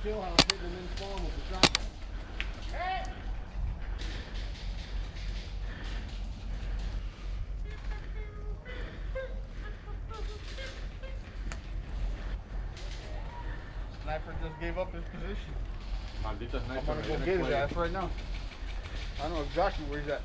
show how to hit them in spawn with the shotgun. Sniper just gave up his position. Maldito I'm sniper. gonna go get his ass right now. I know exactly where he's at.